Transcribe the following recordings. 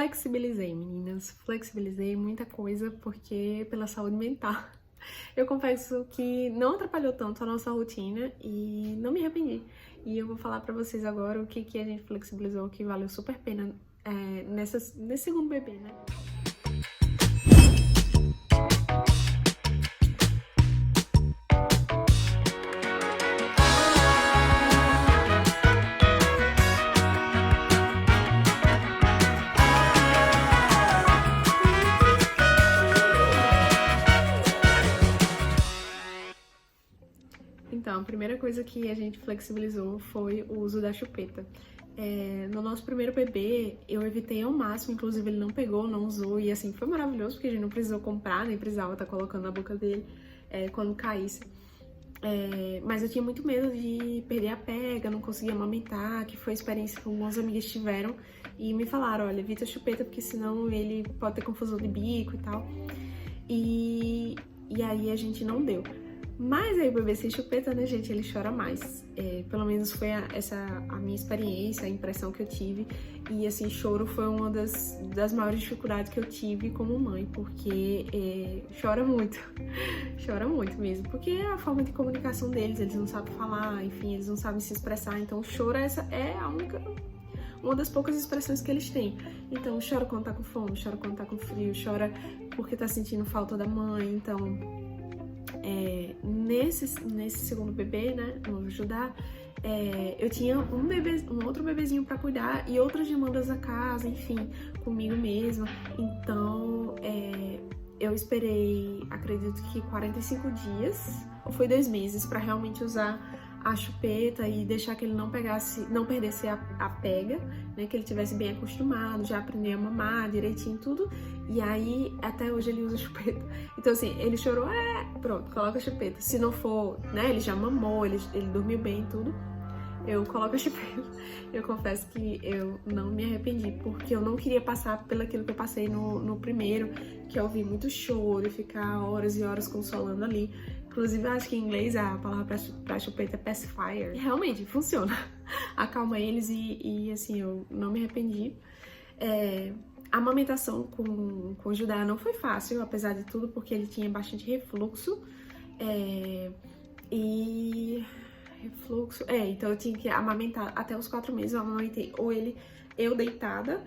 Flexibilizei, meninas, flexibilizei muita coisa porque pela saúde mental. Eu confesso que não atrapalhou tanto a nossa rotina e não me arrependi. E eu vou falar pra vocês agora o que a gente flexibilizou, que valeu super a pena nesse segundo bebê, né? Então, a primeira coisa que a gente flexibilizou foi o uso da chupeta. No nosso primeiro bebê, eu evitei ao máximo, inclusive ele não pegou, não usou, e assim, foi maravilhoso, porque a gente não precisou comprar, nem precisava estar colocando na boca dele quando caísse. Mas eu tinha muito medo de perder a pega, não conseguir amamentar, que foi a experiência que algumas amigas tiveram, e me falaram, olha, evita a chupeta, porque senão ele pode ter confusão de bico e tal. E aí a gente não deu. Mas aí o bebê sem chupeta, né, gente, ele chora mais. Pelo menos foi essa a minha experiência, a impressão que eu tive. E, assim, choro foi uma das maiores dificuldades que eu tive como mãe, porque chora muito. Chora muito mesmo, porque é a forma de comunicação deles, eles não sabem falar, enfim, eles não sabem se expressar. Então, o choro é uma das poucas expressões que eles têm. Então, chora quando tá com fome, chora quando tá com frio, chora porque tá sentindo falta da mãe. Então, nesse segundo bebê, né, no Judá, eu tinha um outro bebezinho pra cuidar e outras demandas da casa, enfim, comigo mesma. Então, eu esperei, acredito que 45 dias, ou foi 2 meses, pra realmente usar a chupeta e deixar que ele não perdesse a pega, né, que ele tivesse bem acostumado, já aprender a mamar direitinho, tudo. E aí, até hoje ele usa chupeta. Então, assim, ele chorou, pronto, coloca a chupeta. Se não for, né, ele já mamou, ele dormiu bem, tudo, eu coloco a chupeta. Eu confesso que eu não me arrependi, porque eu não queria passar pelaquilo que eu passei no primeiro, que é ouvir muito choro e ficar horas e horas consolando ali. Inclusive, eu acho que em inglês a palavra pra chupeta é pacifier. E realmente, funciona. Acalma eles e assim, eu não me arrependi. A amamentação com o Judá não foi fácil, apesar de tudo, porque ele tinha bastante refluxo. Então eu tinha que amamentar até os 4 meses, eu amamentei ou eu deitada,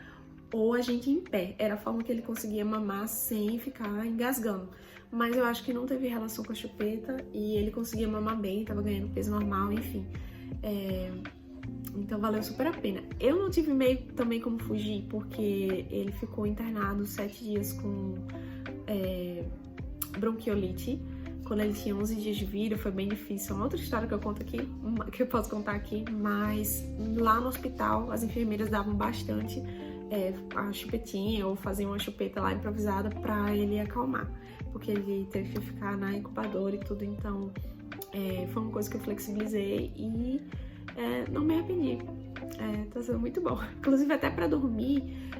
ou a gente em pé. Era a forma que ele conseguia mamar sem ficar engasgando. Mas eu acho que não teve relação com a chupeta e ele conseguia mamar bem, tava ganhando peso normal, enfim. Então valeu super a pena. Eu não tive meio também como fugir, porque ele ficou internado 7 dias com bronquiolite. Quando ele tinha 11 dias de vida, foi bem difícil. É uma outra história que eu conto aqui, que eu posso contar aqui, mas lá no hospital as enfermeiras davam bastante a chupetinha, ou faziam uma chupeta lá improvisada pra ele acalmar, porque ele teve que ficar na incubadora e tudo. Então foi uma coisa que eu flexibilizei e não me arrependi. Tá sendo muito bom. Inclusive até pra dormir,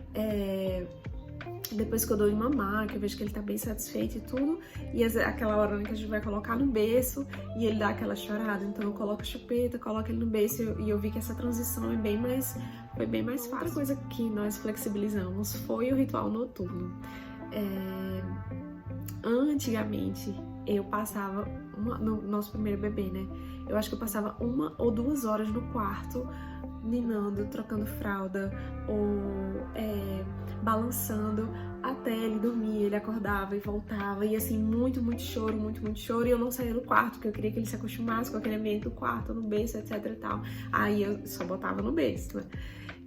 depois que eu dou de mamar, que eu vejo que ele tá bem satisfeito e tudo, e aquela hora que a gente vai colocar no berço e ele dá aquela chorada, então eu coloco a chupeta, coloco ele no berço e eu vi que essa transição foi bem mais fácil. Outra coisa que nós flexibilizamos foi o ritual noturno. Antigamente eu passava, no nosso primeiro bebê, né, eu acho que eu passava 1 ou 2 horas no quarto ninando, trocando fralda ou balançando até ele dormir. Ele acordava e voltava, e assim, muito choro, muito choro, e eu não saía do quarto, porque eu queria que ele se acostumasse com aquele ambiente do quarto, no berço, etc e tal. Aí eu só botava no berço, né?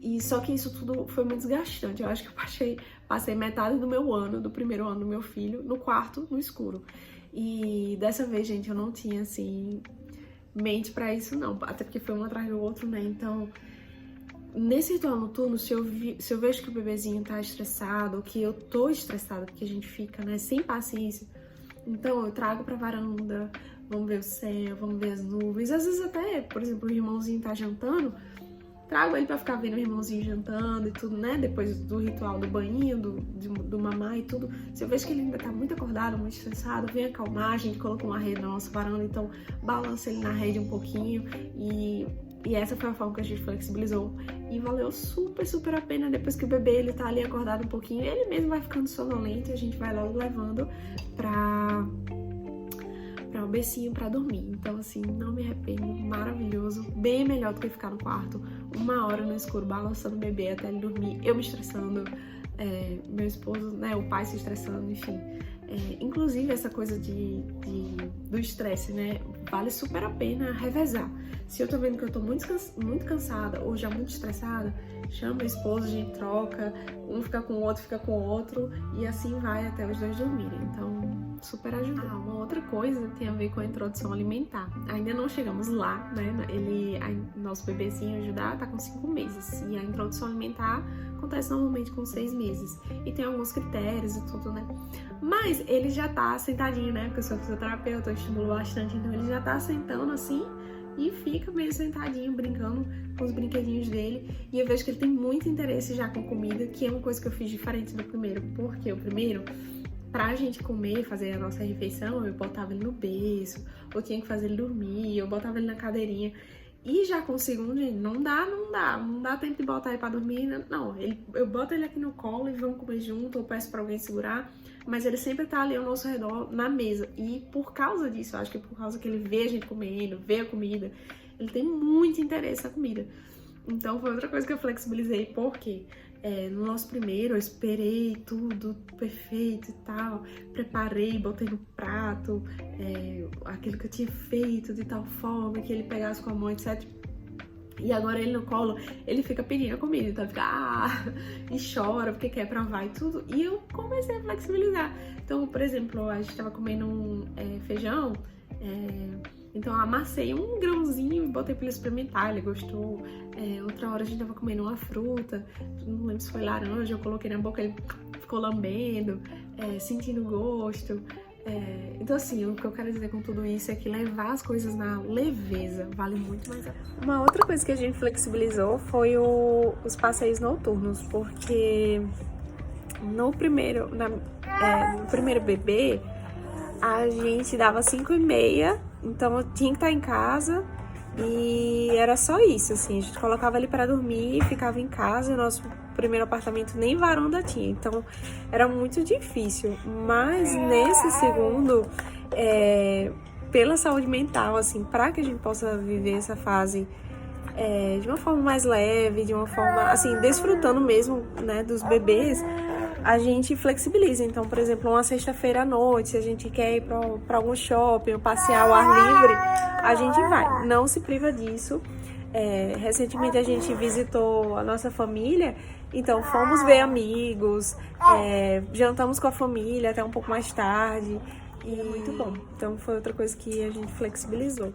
E só que isso tudo foi muito desgastante. Eu acho que eu passei metade do primeiro ano do meu filho, no quarto, no escuro. E dessa vez, gente, eu não tinha, assim, mente pra isso, não. Até porque foi um atrás do outro, né? Então, nesse ritual noturno, se eu vejo que o bebezinho tá estressado, ou que eu tô estressada, porque a gente fica, né, sem paciência, então eu trago pra varanda, vamos ver o céu, vamos ver as nuvens. Às vezes até, por exemplo, o irmãozinho tá jantando, trago ele pra ficar vendo o irmãozinho jantando e tudo, né? Depois do ritual do banho, do mamar e tudo. Se eu vejo que ele ainda tá muito acordado, muito estressado, vem acalmar. A gente colocou uma rede na nossa varanda, então balança ele na rede um pouquinho e E essa foi a forma que a gente flexibilizou e valeu super a pena. Depois que o bebê ele tá ali acordado um pouquinho, ele mesmo vai ficando sonolento e a gente vai logo levando pra o bercinho pra dormir. Então assim, não me arrependo, maravilhoso, bem melhor do que ficar no quarto 1 hora no escuro balançando o bebê até ele dormir, eu me estressando, meu esposo, né, o pai se estressando, enfim. Inclusive essa coisa do estresse, né, vale super a pena revezar. Se eu tô vendo que eu tô muito cansada ou já muito estressada, chama o esposo, a gente troca, um fica com o outro, fica com o outro, e assim vai até os dois dormirem. Então, super ajuda. Uma outra coisa tem a ver com a introdução alimentar. Ainda não chegamos lá, né? Nosso bebezinho Judá tá com 5 meses, e a introdução alimentar acontece normalmente com 6 meses. E tem alguns critérios e tudo, né? Mas ele já tá sentadinho, né? Porque eu sou fisioterapeuta, eu estimulo bastante, então ele já tá sentando assim e fica meio sentadinho, brincando com os brinquedinhos dele. E eu vejo que ele tem muito interesse já com comida, que é uma coisa que eu fiz diferente do primeiro. Porque o primeiro, pra gente comer, fazer a nossa refeição, eu botava ele no berço, ou tinha que fazer ele dormir, eu botava ele na cadeirinha. E já com o segundo, gente, não dá tempo de botar ele pra dormir, não. Eu boto ele aqui no colo e vamos comer junto, ou peço pra alguém segurar, mas ele sempre tá ali ao nosso redor, na mesa. E por causa disso, eu acho que por causa que ele vê a gente comendo, vê a comida, ele tem muito interesse na comida. Então foi outra coisa que eu flexibilizei, porque no nosso primeiro eu esperei tudo perfeito e tal, preparei, botei no prato, aquilo que eu tinha feito de tal forma que ele pegasse com a mão, etc. E agora ele no colo, ele fica pedindo a comida, então ele fica e chora porque quer provar e tudo. E eu comecei a flexibilizar. Então, por exemplo, a gente tava comendo feijão, então eu amassei um grãozinho e botei pra ele experimentar, ele gostou. Outra hora a gente tava comendo uma fruta, não lembro se foi laranja, eu coloquei na boca, ele ficou lambendo, sentindo gosto. Então assim, o que eu quero dizer com tudo isso é que levar as coisas na leveza vale muito mais a pena. Uma outra coisa que a gente flexibilizou foi os passeios noturnos, porque no primeiro bebê a gente dava 5h30, então eu tinha que estar em casa e era só isso, assim, a gente colocava ele para dormir e ficava em casa. O nosso primeiro apartamento nem varanda tinha, então era muito difícil. Mas nesse segundo, pela saúde mental, assim, para que a gente possa viver essa fase de uma forma mais leve, de uma forma, assim, desfrutando mesmo, né, dos bebês, a gente flexibiliza. Então, por exemplo, uma sexta-feira à noite, se a gente quer ir para algum shopping ou passear ao ar livre, a gente vai, não se priva disso. Recentemente a gente visitou a nossa família, então fomos ver amigos, jantamos com a família até um pouco mais tarde, e muito bom. Então foi outra coisa que a gente flexibilizou.